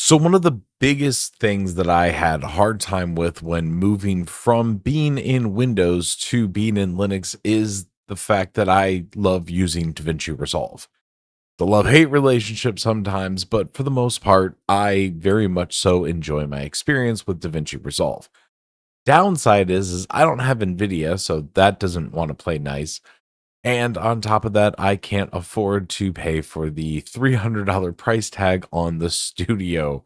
So one of the biggest things that I had a hard time with when moving from being in Windows to being in Linux is the fact that I love using Davinci Resolve. The love-hate relationship sometimes, but for the most part, I very much so enjoy my experience with Davinci Resolve. Downside is I don't have NVIDIA, so that doesn't want to play nice. And on top of that, I can't afford to pay for the $300 price tag on the studio.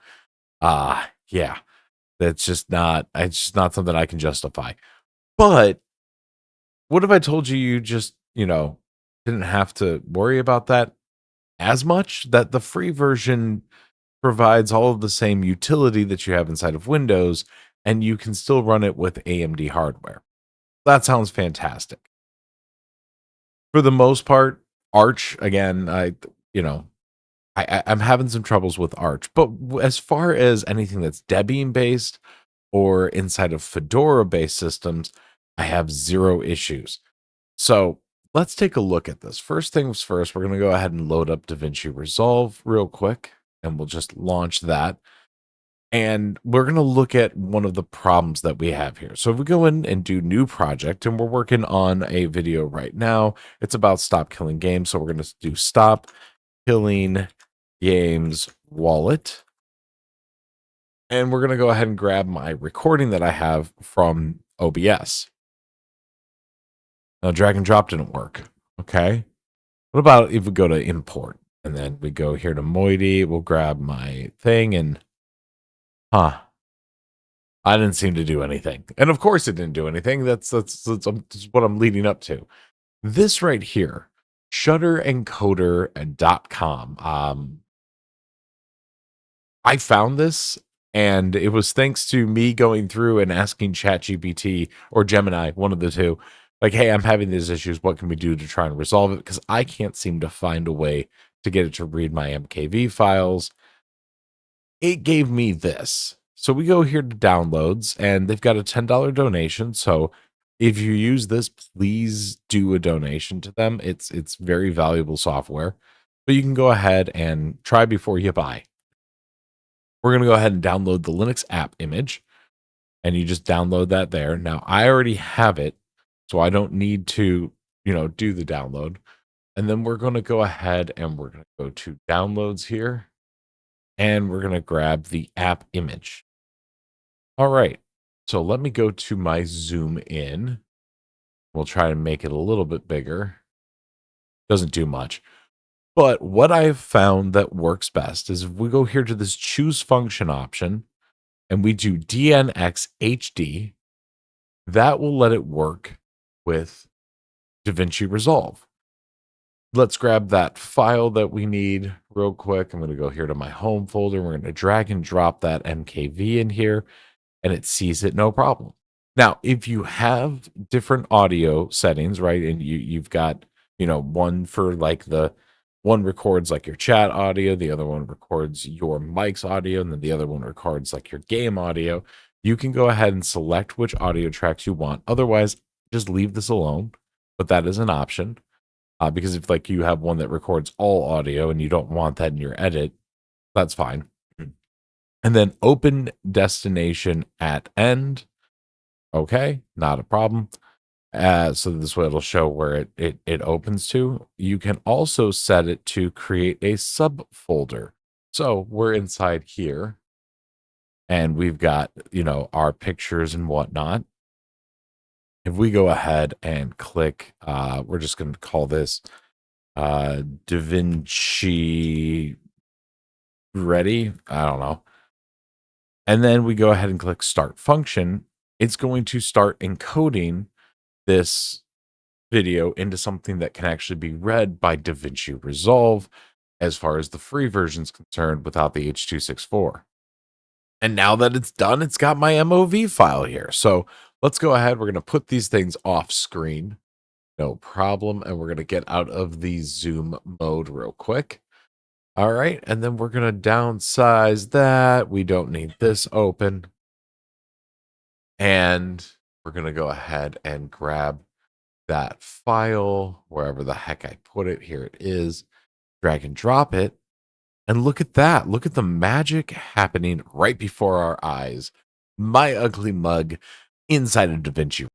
Yeah, it's just not something I can justify. But what if I told you you just, didn't have to worry about that as much, that the free version provides all of the same utility that you have inside of Windows, and you can still run it with AMD hardware. That sounds fantastic. For the most part, Arch, again, you know, I'm having some troubles with Arch, but as far as anything that's Debian based or inside of Fedora based systems, I have zero issues. So let's take a look at this. First things first, we're going to go ahead and load up DaVinci Resolve real quick, and we'll just launch that. And we're going to look at one of the problems that we have here. So if we go in and do new project, and we're working on a video right now, it's about stop killing games. So we're going to do stop killing games wallet. And we're going to go ahead and grab my recording that I have from OBS. Now, drag and drop didn't work. Okay. What about if we go to import and then we go here to Moiety? We'll grab my thing and, I didn't seem to do anything. And of course, it didn't do anything. That's what I'm leading up to. This right here, shutterencoder.com. I found this, and it was thanks to me going through and asking ChatGPT or Gemini, one of the two, like, hey, I'm having these issues. What can we do to try and resolve it? Because I can't seem to find a way to get it to read my MKV files. It gave me this. So we go here to downloads, and they've got a $10 donation. So if you use this, please do a donation to them. It's very valuable software, but you can go ahead and try before you buy. We're going to go ahead and download the Linux app image, and you just download that there. Now, I already have it, so I don't need to, do the download. And then we're going to go ahead and we're going to go to downloads here, and we're going to grab the app image. All right. So let me go to my zoom in. We'll try to make it a little bit bigger. Doesn't do much. But what I've found that works best is if we go here to this choose function option, and we do DNX HD, that will let it work with DaVinci Resolve. Let's grab that file that we need real quick. I'm going to go here to my home folder. We're going to drag and drop that MKV in here, and it sees it no problem. Now, if you have different audio settings, right, and you've got, one for like one records like your chat audio, the other one records your mic's audio, and then the other one records like your game audio. You can go ahead and select which audio tracks you want. Otherwise, just leave this alone, but that is an option. Because if like you have one that records all audio and you don't want that in your edit, that's fine. And then open destination at end. Okay, not a problem. So this way it'll show where it opens to. You can also set it to create a subfolder. So we're inside here, and we've got, our pictures and whatnot. If we go ahead and click, we're just going to call this DaVinci Ready. I don't know. And then we go ahead and click Start Function. It's going to start encoding this video into something that can actually be read by DaVinci Resolve as far as the free version is concerned without the H.264. And now that it's done, it's got my MOV file here. So let's go ahead. We're going to put these things off screen. No problem. And we're going to get out of the zoom mode real quick. All right. And then we're going to downsize that. We don't need this open. And we're going to go ahead and grab that file wherever the heck I put it. Here it is. Drag and drop it. And look at that. Look at the magic happening right before our eyes. My ugly mug inside of DaVinci.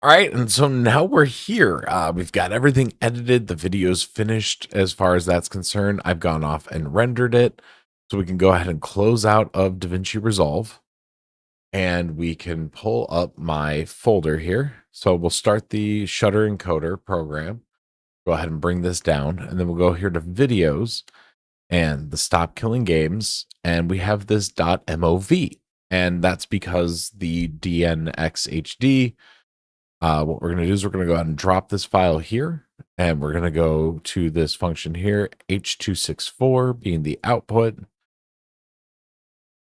All right, and so now we're here. We've got everything edited. The video's finished as far as that's concerned. I've gone off and rendered it. So we can go ahead and close out of DaVinci Resolve. And we can pull up my folder here. So we'll start the Shutter Encoder program. Go ahead and bring this down. And then we'll go here to videos and the stop killing games. And we have this .mov. And that's because the DNxHD, what we're going to do is we're going to go ahead and drop this file here. And we're going to go to this function here, H264 being the output.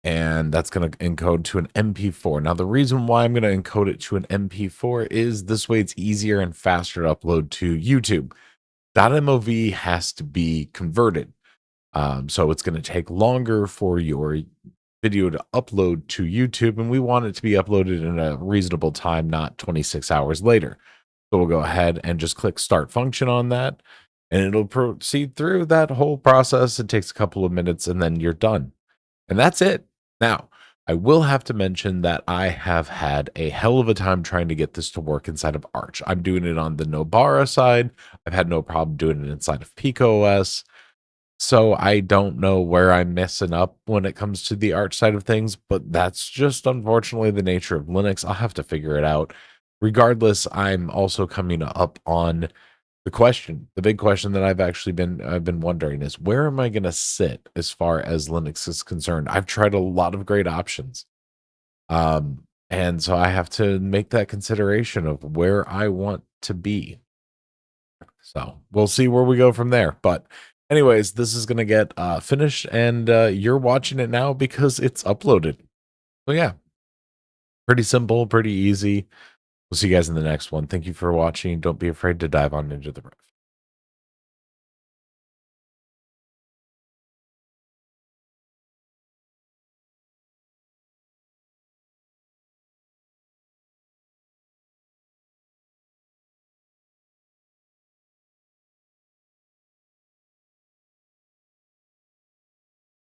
And that's going to encode to an MP4. Now, the reason why I'm going to encode it to an MP4 is this way it's easier and faster to upload to YouTube. .mov has to be converted. So it's going to take longer for your video to upload to YouTube, and we want it to be uploaded in a reasonable time, not 26 hours later. So we'll go ahead and just click Start Function on that, and it'll proceed through that whole process. It takes a couple of minutes, and then you're done. And that's it. Now, I will have to mention that I have had a hell of a time trying to get this to work inside of Arch. I'm doing it on the Nobara side. I've had no problem doing it inside of PicoOS. So I don't know where I'm messing up when it comes to the Arch side of things, but that's just unfortunately the nature of Linux. I'll have to figure it out. Regardless, I'm also coming up on the big question that I've been wondering is, where am I going to sit as far as Linux is concerned? I've tried a lot of great options. And so I have to make that consideration of where I want to be. So we'll see where we go from there. But anyways, this is going to get finished, and you're watching it now because it's uploaded. So yeah, pretty simple, pretty easy. We'll see you guys in the next one. Thank you for watching. Don't be afraid to dive on into the rift.